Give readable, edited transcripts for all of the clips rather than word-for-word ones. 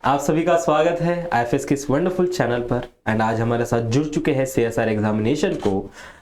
आप सभी का स्वागत है आईएफएस के इस वंडरफुल चैनल पर। एंड आज हमारे साथ जुड़ चुके हैं सीएसआर एग्जामिनेशन को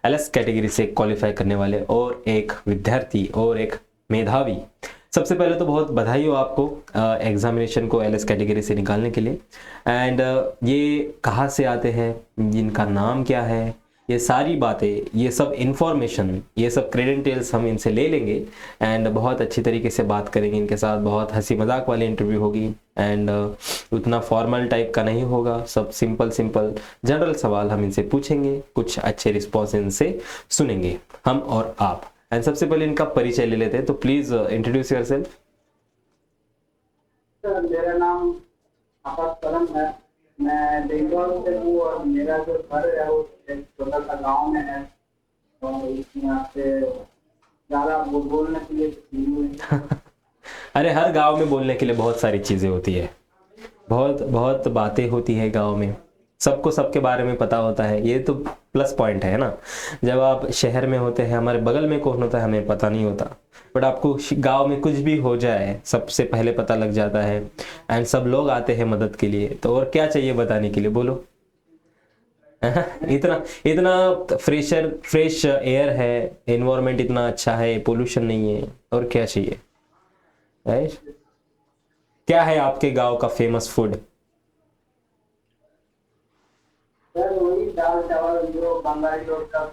एलएस कैटेगरी से क्वालिफाई करने वाले और एक विद्यार्थी और एक मेधावी। सबसे पहले तो बहुत बधाई हो आपको एग्जामिनेशन को एलएस कैटेगरी से निकालने के लिए। एंड ये कहाँ से आते हैं, इनका नाम क्या है, ये सारी बातें, ये सब इंफॉर्मेशन, ये सब क्रेडेंटियल्स हम इनसे ले लेंगे एंड बहुत अच्छी तरीके से बात करेंगे इनके साथ। बहुत हंसी मजाक वाली इंटरव्यू होगी एंड उतना फॉर्मल टाइप का नहीं होगा। सब सिंपल सिंपल जनरल सवाल हम इनसे पूछेंगे, कुछ अच्छे रिस्पॉन्स इनसे सुनेंगे हम और आप। एंड सबसे पहले इनका परिचय ले लेते हैं, तो प्लीज इंट्रोड्यूस योरसेल्फ। सर, मेरा नाम आकाश करम है। मैं बंगाल से हूँ और मेरा जो घर है वो एक छोटा सा गांव में है। और यहाँ से ज़्यादा बोलने के लिए कुछ नहीं है। अरे हर गांव में बोलने के लिए बहुत सारी चीजें होती है, बहुत बहुत बातें होती है गांव में। सबको सबके बारे में पता होता है, ये तो प्लस पॉइंट है ना। जब आप शहर में होते हैं, हमारे बगल में कौन होता है हमें पता नहीं होता, बट आपको गांव में कुछ भी हो जाए सबसे पहले पता लग जाता है। एंड सब लोग आते हैं मदद के लिए, तो और क्या चाहिए बताने के लिए, बोलो। इतना इतना फ्रेश एयर है, एनवायरनमेंट इतना अच्छा है, पोल्यूशन नहीं है, और क्या चाहिए, राइट। क्या है आपके गांव का फेमस फूड? सर, वही दाल चावल जो बंगाली लोग का।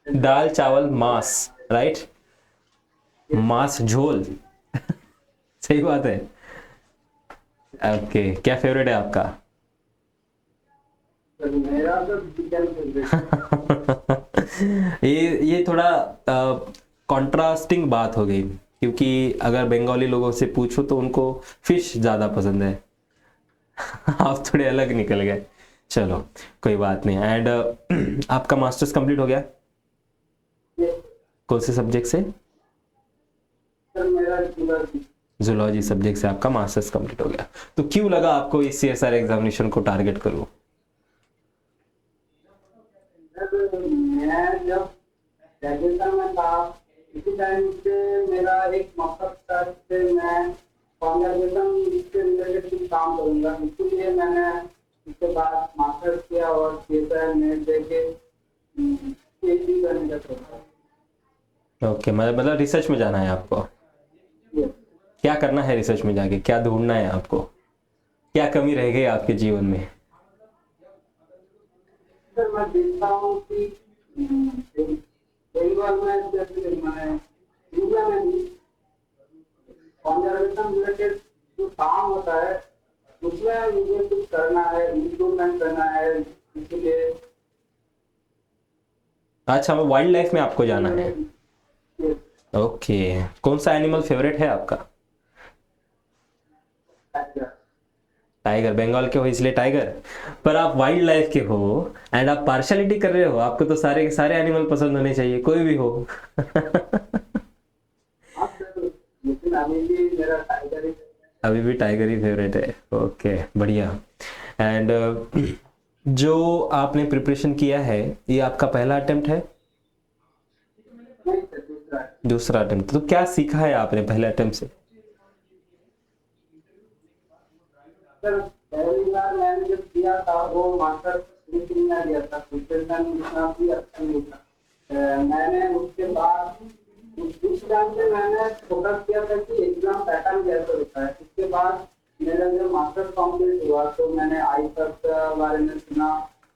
दाल चावल मांस, राइट, मांस झोल। सही बात है। ओके, क्या फेवरेट है आपका? सर, मेरा तो चिकन फेवरेट। ये थोड़ा कॉन्ट्रास्टिंग बात हो गई, क्योंकि अगर बंगाली लोगों से पूछो तो उनको फिश ज्यादा पसंद है। आप थोड़े अलग निकल गए, चलो कोई बात नहीं। एंड आपका मास्टर्स कंप्लीट हो गया कौन से सब्जेक्ट से? सर, मेरा जुलॉजी। जूलॉजी सब्जेक्ट से आपका मास्टर्स कंप्लीट हो गया। तो क्यों लगा आपको इस सीएसआर एग्जामिनेशन को टारगेट करूं? सर, मैं जब ग्रेजुएशन में था इसी टाइम से मेरा एक मकसद था कि मैं कॉन्वर्जेशन से रिलेटेड कुछ काम करूंगा। इसीलिए मैंने उसके बाद मास्टर्स किया और सीएसआर नेट दे के पीएचडी करने का सोचा। ओके, मतलब रिसर्च में जाना है आपको। क्या करना है रिसर्च में जाके, क्या ढूंढना है आपको, क्या कमी रह गई आपके जीवन में? सर, मैं देखता हूँ कि बेंगल में जैसे मैं इंडिया में भी कॉन्जर्वेशन रिलेटेड जो काम होता है उसमें मुझे कुछ करना है, इम्प्रूवमेंट करना है। इसलिए अच्छा, वाइल्ड लाइफ में आपको जाना है। ओके, कौन सा एनिमल फेवरेट है आपका? टाइगर, बंगाल के हो इसलिए टाइगर। पर आप वाइल्ड लाइफ के हो एंड आप पार्शलिटी कर रहे हो, आपको तो सारे के सारे एनिमल पसंद होने चाहिए, कोई भी हो। लेकिन अभी भी मेरा टाइगर ही अभी भी टाइगर ही फेवरेट है। ओके, बढ़िया। एंड जो आपने प्रिपरेशन किया है, ये आपका पहला अटेम्प्ट है? नहीं सर, दूसरा है। दूसरा अटेम्प्ट। तो क्या सीखा है आपने पहले अटेम्प्ट से? सर, पहली बार मैंने जब किया था वो मास्टर फिनिशिंग में दिया था, प्रिपरेशन उतना भी अच्छा नहीं था। मैंने उसके बाद उस टाइम पे मैंने फोकस किया था कि एग्जाम पैटर्न कैसे होता है। उसके बाद मेरा जब मास्टर कंप्लीट हुआ तो मैंने आई के बारे में सुना।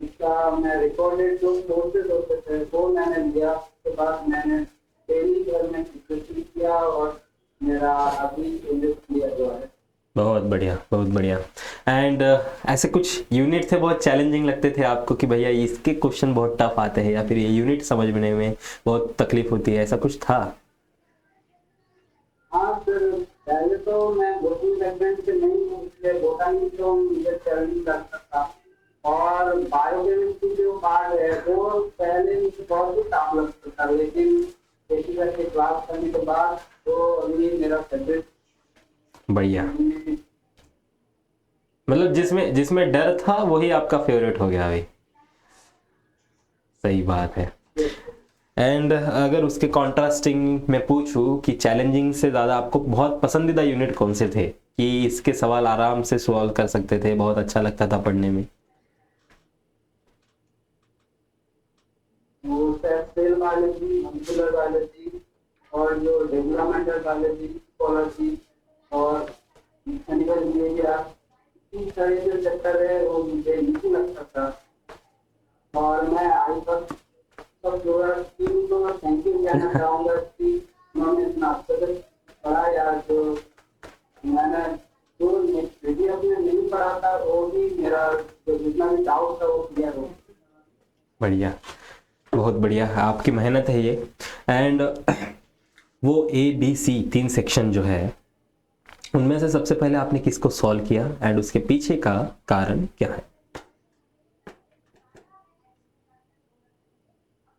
उसका मैं रिकॉर्डेड जो कोर्सेज होते थे वो मैंने लिया। उसके बाद मैंने डेली घर में प्रिपरेशन किया और मेरा अभी क्लियर हुआ है। बहुत बढ़िया, बहुत बढ़िया। एंड ऐसे कुछ यूनिट थे बहुत चैलेंजिंग लगते थे आपको कि भैया इसके क्वेश्चन बहुत टफ आते हैं, या फिर ये यूनिट समझने में बहुत तकलीफ होती है, ऐसा कुछ था? हाँ सर, पहले तो मैं बोटिंग बैकग्राउंड से नहीं हूँ, इसलिए बोटानी तो मुझे चैलेंजिंग लगता था। और बायोकेमिस्ट्री जो पार्ट है वो पहले मुझे बहुत ही टफ लगता था, लेकिन खेती करके क्लास करने के बाद तो अभी मेरा फेवरेट। बढ़िया, मतलब जिसमें जिसमें डर था वही आपका फेवरेट हो गया अभी। सही बात है। एंड अगर उसके कॉन्ट्रास्टिंग में पूछूं कि चैलेंजिंग से ज़्यादा आपको बहुत पसंदीदा यूनिट कौन से थे कि इसके सवाल आराम से सॉल्व कर सकते थे, बहुत अच्छा लगता था पढ़ने में? वो सेल वाले थी, मॉलिक्यूलर वाले थी, और जो डेवलपमेंटल वाले थी, स्कॉलरशिप और मैकेनिकल इंजीनियर, इस तरह के चक्कर है वो मुझे नहीं लगता था। और मैं आज तक सब लोगों की तो मैं थैंक यू कहना चाहूँगा कि उन्होंने इतना अच्छा से पढ़ाया। जो मैंने जो विधि अपने नहीं पढ़ा था वो भी मेरा जो जितना भी डाउट था वो क्लियर हो। बढ़िया, बहुत बढ़िया, आपकी मेहनत है ये। एंड वो ABC 3 सेक्शन जो है उनमें से सबसे पहले आपने किसको सॉल्व किया एंड उसके पीछे का कारण क्या है?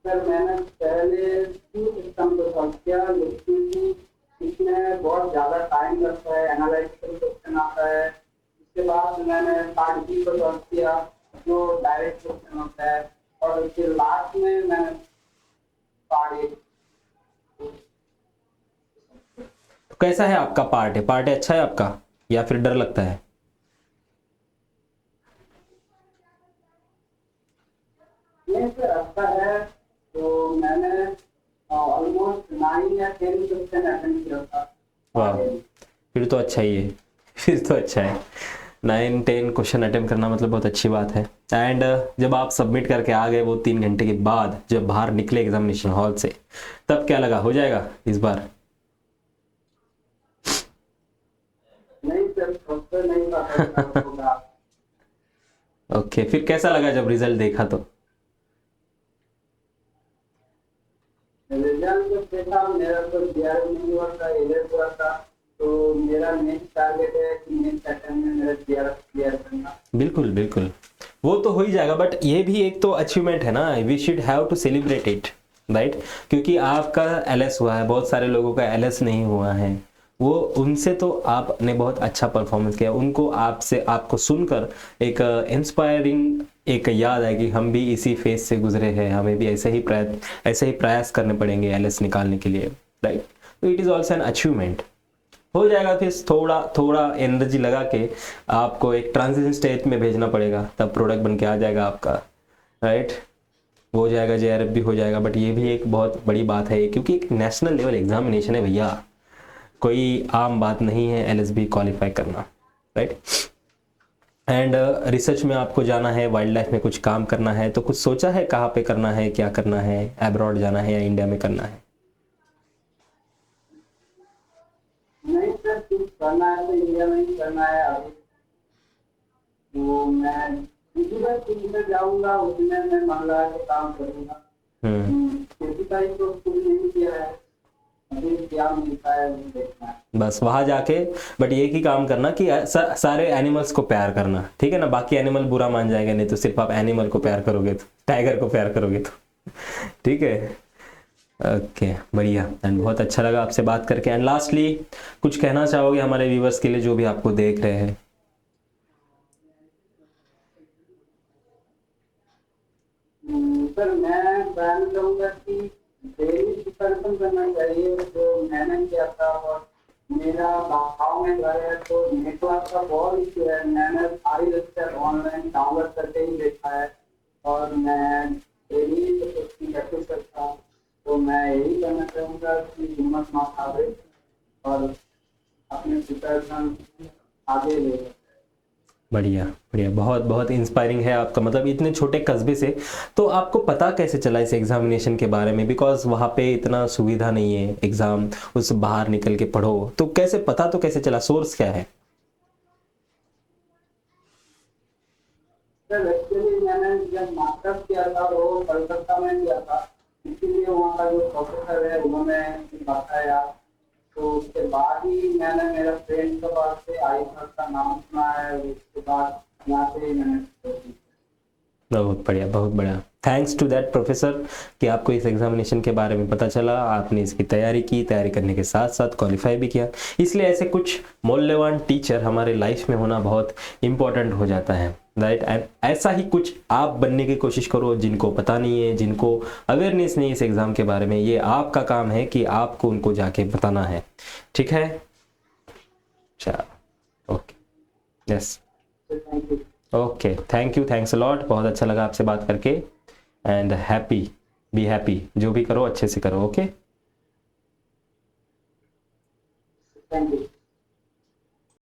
सर मैंने पहले सिस्टम को सॉल्व किया, क्योंकि इसमें बहुत ज़्यादा टाइम लगता है, एनालिटिकल क्वेश्चन आता है। उसके बाद मैंने पार्ट बी को सॉल्व किया जो डायरेक्ट क्वेश्चन होता है, और फिर लास्ट में मैंने पार्ट ए। तो कैसा है आपका पार्ट है? पार्ट है अच्छा है आपका या फिर डर लगता है? नहीं सर अच्छा है। तो मैंने ऑलमोस्ट 9 या 10 क्वेश्चन अटेंड किया था। वाह, फिर तो अच्छा ही है, फिर तो अच्छा है। 9-10 क्वेश्चन अटेम्प्ट करना मतलब बहुत अच्छी बात है। एंड जब आप सबमिट करके आ गए वो 3 घंटे के बाद, जब बाहर निकले एग्जामिनेशन हॉल से, तब क्या लगा, हो जाएगा इस बार? नहीं सर सबसे नहीं पता होगा। ओके, फिर कैसा लगा जब रिजल्ट देखा तो? रिजल्ट जब देखा मेरा तो DRF नहीं हुआ था, एलएस हुआ था। तो मेरा नेक्स्ट टारगेट है कि नेक्स्ट अटेम्प्ट में मेरा DRF क्लियर करना। बिल्कुल बिल्कुल, वो तो हो ही जाएगा, बट ये भी एक तो अचीवमेंट है ना, we should have to celebrate it, right? क्योंकि आपका LS हुआ है, बहुत सारे लोगों का LS नहीं हुआ है, वो उनसे तो आपने बहुत अच्छा परफॉर्मेंस किया, उनको आपसे आपको सुनकर एक इंस्पायरिंग एक याद है कि हम भी इसी फेज से गुजरे हैं, हमें भी ऐसे ही प्रयास करने पड़ेंगे LS निकालने के लिए, राइट? तो it is also an achievement. हो जाएगा, फिर थोड़ा थोड़ा एनर्जी लगा के आपको एक ट्रांजिशन स्टेज में भेजना पड़ेगा, तब प्रोडक्ट बन के आ जाएगा आपका, राइट? हो जाएगा, JRF भी हो जाएगा। बट ये भी एक बहुत बड़ी बात है क्योंकि एक नेशनल लेवल एग्जामिनेशन है भैया, कोई आम बात नहीं है LSB क्वालिफाई करना, राइट? एंड रिसर्च में आपको जाना है, वाइल्ड लाइफ में कुछ काम करना है, तो कुछ सोचा है कहाँ पे करना है, क्या करना है, अब्रॉड जाना है या इंडिया में करना है? नहीं सर कुछ करना है तो इंडिया में ही करना है अभी। तो मैं जिधर जाऊंगा उसमें मैं मन लगा के काम करूंगा। खेती का ही तो कुछ नहीं किया है, अभी क्या मिलता है वो देखना है। बस वहां जाके बट एक ही काम करना कि सारे एनिमल्स को प्यार करना, ठीक है ना? बाकी एनिमल बुरा मान जाएगा, नहीं तो सिर्फ आप एनिमल को प्यार करोगे तो, टाइगर को प्यार करोगे तो ठीक है। ओके, बढ़िया। एंड बहुत अच्छा लगा आपसे बात करके। एंड लास्टली कुछ कहना चाहोगे हमारे व्यूवर्स के लिए जो भी आपको देख रहे हैं? सर मैं कहना चाहूंगा कि डेली प्रिपरेशन करना चाहिए जो मैंने किया था। और मेरा गाँव में घर है तो नेटवर्क का बहुत इशू है, मैंने सारी लेक्चर ऑनलाइन डाउनलोड करके ही देखा है और मैं डेली उसकी प्रैक्टिस करता हूँ। तो मैं यही कहना चाहूँगा कि हिम्मत ना हारे और अपने प्रिपरेशन आगे ले। बढ़िया बढ़िया, बहुत बहुत इंस्पायरिंग है आपका, मतलब इतने छोटे कस्बे से। तो आपको पता कैसे चला इस एग्जामिनेशन के बारे में? बिकॉज वहाँ पे इतना सुविधा नहीं है, एग्जाम उस बाहर निकल के पढ़ो, तो कैसे पता, तो कैसे चला, सोर्स क्या है? सर एक्चुअली मैंने जब मास्टर्स किया था वो कलकत्ता में किया था, इसीलिए वहाँ का जो प्रोफेसर है उन्होंने बताया। तो उसके बाद ही मैंने मेरे फ्रेंड के पास से आई का नाम सुना है, उसके बाद यहाँ से ही मैंने। बहुत बढ़िया, बहुत बढ़िया। थैंक्स टू दैट प्रोफेसर कि आपको इस एग्जामिनेशन के बारे में पता चला, आपने इसकी तैयारी की, तैयारी करने के साथ साथ क्वालिफाई भी किया। इसलिए ऐसे कुछ मूल्यवान टीचर हमारे लाइफ में होना बहुत इंपॉर्टेंट हो जाता है, राइट? एंड ऐसा ही कुछ आप बनने की कोशिश करो, जिनको पता नहीं है, जिनको अवेयरनेस नहीं है इस एग्ज़ाम के बारे में, ये आपका काम है कि आपको उनको जाके बताना है, ठीक है? चलो। Yes thank you. Okay, thank you, thanks a lot, बहुत अच्छा लगा आपसे बात करके। एंड हैप्पी, बी हैप्पी, जो भी करो अच्छे से करो। Okay thank you.